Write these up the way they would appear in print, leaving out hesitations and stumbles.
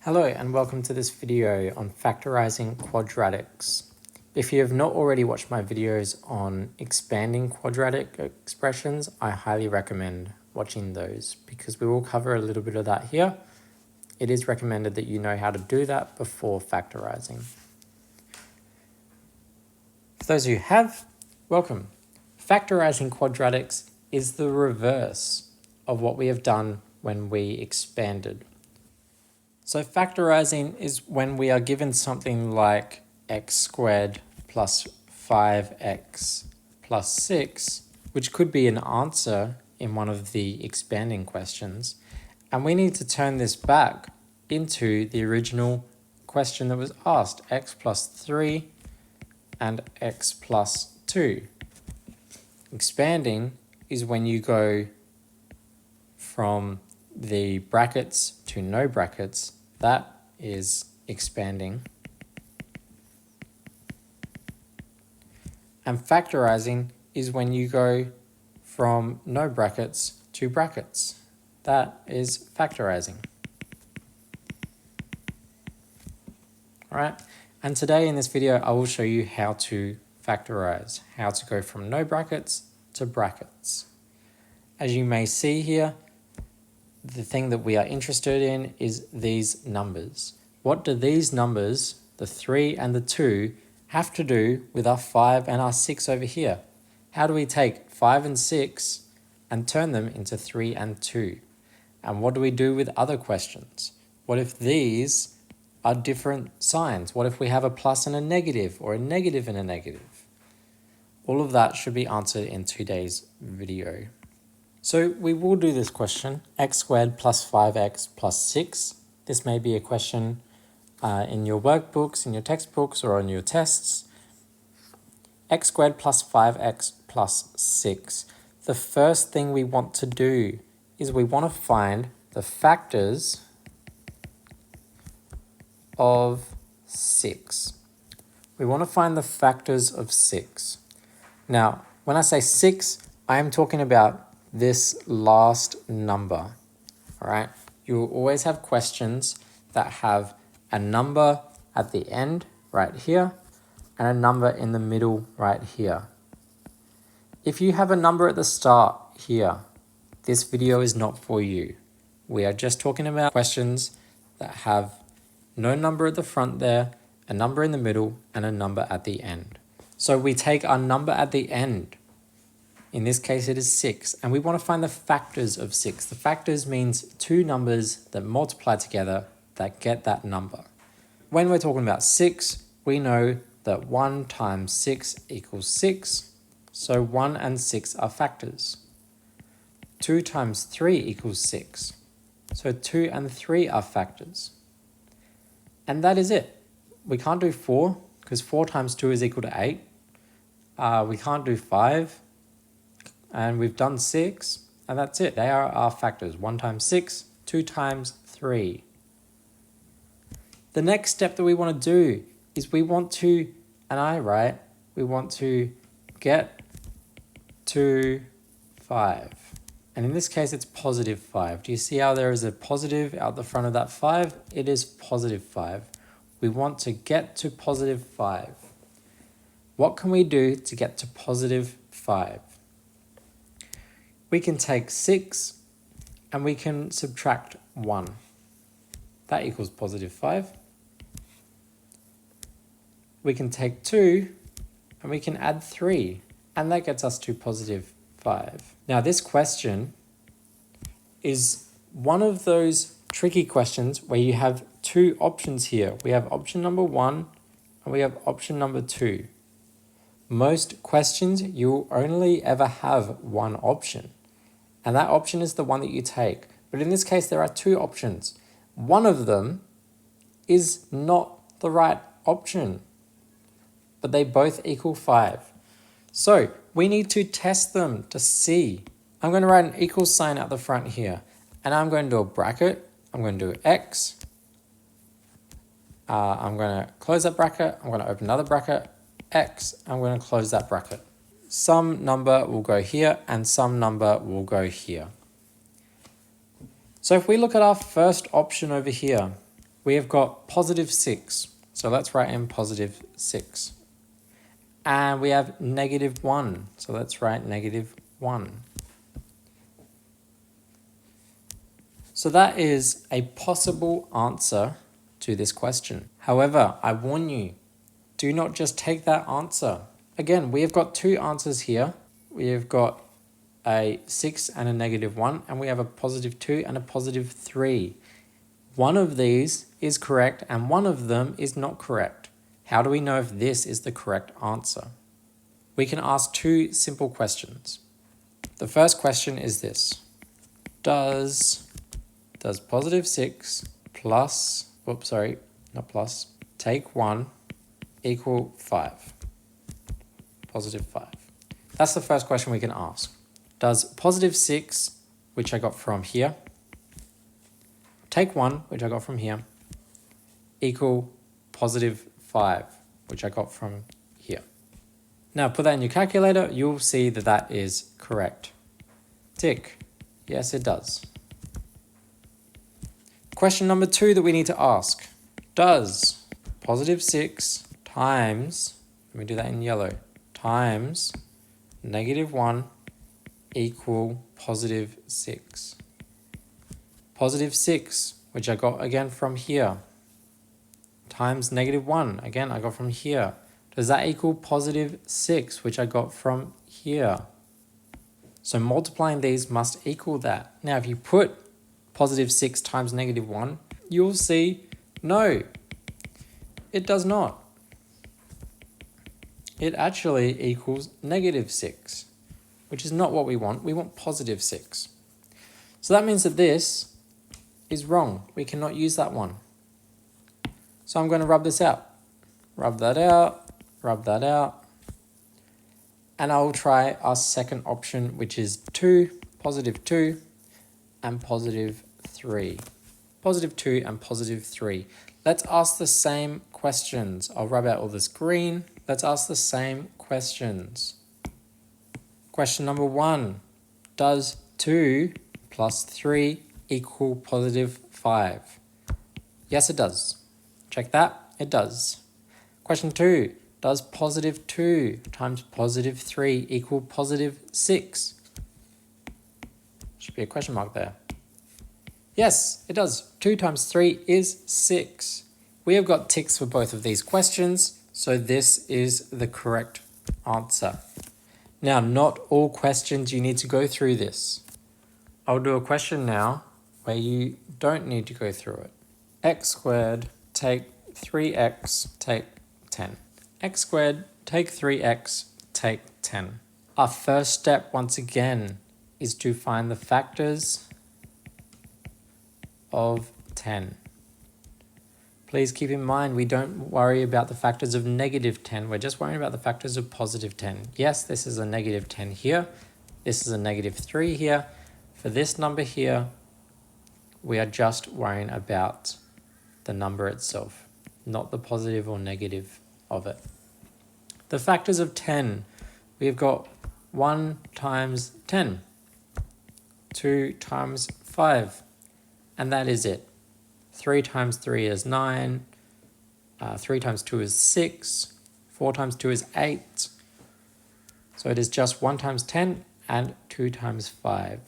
Hello and welcome to this video on factorizing quadratics. If you have not already watched my videos on expanding quadratic expressions, I highly recommend watching those because we will cover a little bit of that here. It is recommended that you know how to do that before factorizing. For those who have, welcome. Factorizing quadratics is the reverse of what we have done when we expanded. So factorizing is when we are given something like x squared plus 5x plus 6, which could be an answer in one of the expanding questions, and we need to turn this back into the original question that was asked, x plus 3 and x plus 2. Expanding is when you go from the brackets to no brackets. That is expanding. And factorizing is when you go from no brackets to brackets. That is factorizing. All right, and today in this video, I will show you how to factorize, how to go from no brackets to brackets. As you may see here, the thing that we are interested in is these numbers. What do these numbers, the 3 and the 2, have to do with our 5 and our 6 over here? How do we take 5 and 6 and turn them into 3 and 2? And what do we do with other questions? What if these are different signs? What if we have a plus and a negative, or a negative and a negative? All of that should be answered in today's video. So we will do this question, x squared plus 5x plus 6. This may be a question in your workbooks, in your textbooks, or on your tests. X squared plus 5x plus 6. The first thing we want to do is we want to find the factors of 6. We want to find the factors of 6. Now, when I say 6, I am talking about this last number, all right? You will always have questions that have a number at the end right here and a number in the middle right here. If you have a number at the start here, this video is not for you. We are just talking about questions that have no number at the front there, a number in the middle, and a number at the end. So we take our number at the end. In this case, it is 6, and we want to find the factors of 6. The factors means two numbers that multiply together that get that number. When we're talking about 6, we know that 1 times 6 equals 6, so 1 and 6 are factors. 2 times 3 equals 6, so 2 and 3 are factors. And that is it. We can't do 4, because 4 times 2 is equal to 8. We can't do 5. And we've done 6, and that's it. They are our factors. 1 times 6, 2 times 3. The next step that we want to do is we want to, we want to get to 5. And in this case, it's positive 5. Do you see how there is a positive out the front of that 5? It is positive 5. We want to get to positive 5. What can we do to get to positive 5? We can take 6 and we can subtract 1. That equals positive 5. We can take 2 and we can add 3, and that gets us to positive 5. Now this question is one of those tricky questions where you have two options here. We have option number 1 and we have option number 2. Most questions, you'll only ever have one option. And that option is the one that you take. But in this case, there are two options. One of them is not the right option, but they both equal 5. So we need to test them to see. I'm going to write an equal sign out the front here, and I'm going to do a bracket. I'm going to do x. I'm going to close that bracket. I'm going to open another bracket, x. I'm going to close that bracket. Some number will go here and some number will go here. So if we look at our first option over here, we have got positive 6. So let's write in positive 6. And we have negative 1. So let's write negative 1. So that is a possible answer to this question. However, I warn you, do not just take that answer. Again, we have got two answers here. We have got a 6 and a negative 1, and we have a positive 2 and a positive 3. One of these is correct and one of them is not correct. How do we know if this is the correct answer? We can ask two simple questions. The first question is this. Does positive 6 plus, take 1 equal 5? Positive 5. That's the first question we can ask. Does positive 6, which I got from here, take 1, which I got from here, equal positive 5, which I got from here? Now put that in your calculator, you'll see that that is correct. Tick. Yes, it does. Question number 2 that we need to ask. Does positive 6 times, let me do that in yellow, times negative 1 equal positive 6? Positive 6, which I got again from here, times negative 1, again I got from here. Does that equal positive 6, which I got from here? So multiplying these must equal that. Now if you put positive 6 times negative 1, you'll see, no, it does not. It actually equals negative 6, which is not what we want. We want positive 6. So that means that this is wrong. We cannot use that one. So I'm going to rub this out. Rub that out, rub that out. And I'll try our second option, which is 2, positive 2, and positive 3. Positive 2 and positive 3. Let's ask the same questions. I'll rub out all this green. Let's ask the same questions. Question number 1. Does 2 plus 3 equal positive 5? Yes, it does. Check that. It does. Question 2. Does positive 2 times positive 3 equal positive 6? Should be a question mark there. Yes, it does. 2 times 3 is 6. We have got ticks for both of these questions, so this is the correct answer. Now, not all questions you need to go through this. I'll do a question now where you don't need to go through it. X squared take 3x take 10. X squared take 3x take 10. Our first step, once again, is to find the factors of 10. Please keep in mind, we don't worry about the factors of negative 10. We're just worrying about the factors of positive 10. Yes, this is a negative 10 here. This is a negative 3 here. For this number here, we are just worrying about the number itself, not the positive or negative of it. The factors of 10, we've got 1 times 10, 2 times 5, and that is it. 3 times 3 is 9, 3 times 2 is 6, 4 times 2 is 8. So it is just 1 times 10 and 2 times 5.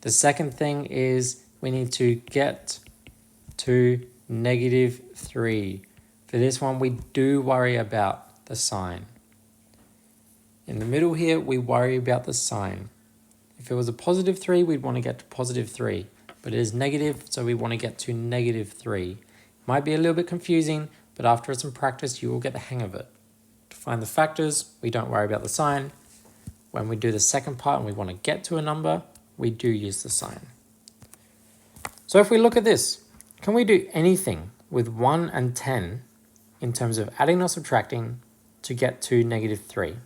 The second thing is we need to get to negative 3. For this one, we do worry about the sign. In the middle here, we worry about the sign. If it was a positive 3, we'd want to get to positive 3. But it is negative, so we want to get to negative 3. Might be a little bit confusing, but after some practice, you will get the hang of it. To find the factors, we don't worry about the sign. When we do the second part and we want to get to a number, we do use the sign. So if we look at this, can we do anything with 1 and 10 in terms of adding or subtracting to get to negative 3? Well,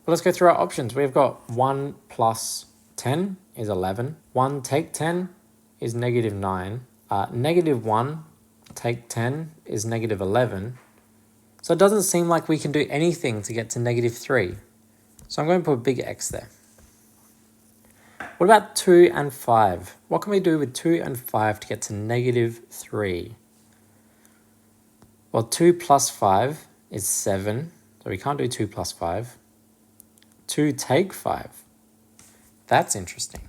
let's go through our options. We've got 1 plus 10 is 11. 1 take 10 is negative 9. Negative 1 take 10 is negative 11. So it doesn't seem like we can do anything to get to negative 3. So I'm going to put a big X there. What about 2 and 5? What can we do with 2 and 5 to get to negative 3? Well, 2 plus 5 is 7, so we can't do 2 plus 5. 2 take 5. That's interesting.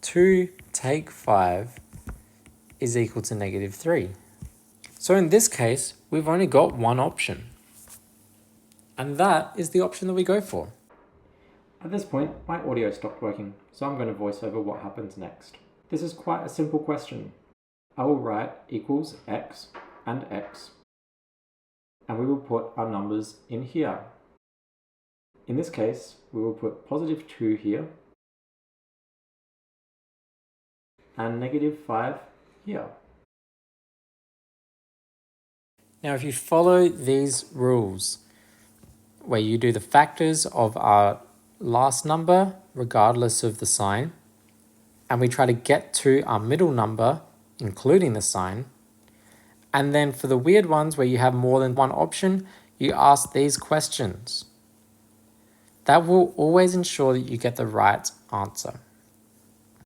2 take 5 is equal to -3. So in this case, we've only got one option. And that is the option that we go for. At this point, my audio stopped working, so I'm going to voice over what happens next. This is quite a simple question. I will write equals x and x, and we will put our numbers in here. In this case, we will put +2 here, and -5 here. Now, if you follow these rules, where you do the factors of our last number, regardless of the sign, and we try to get to our middle number, including the sign, and then for the weird ones where you have more than one option, you ask these questions. That will always ensure that you get the right answer.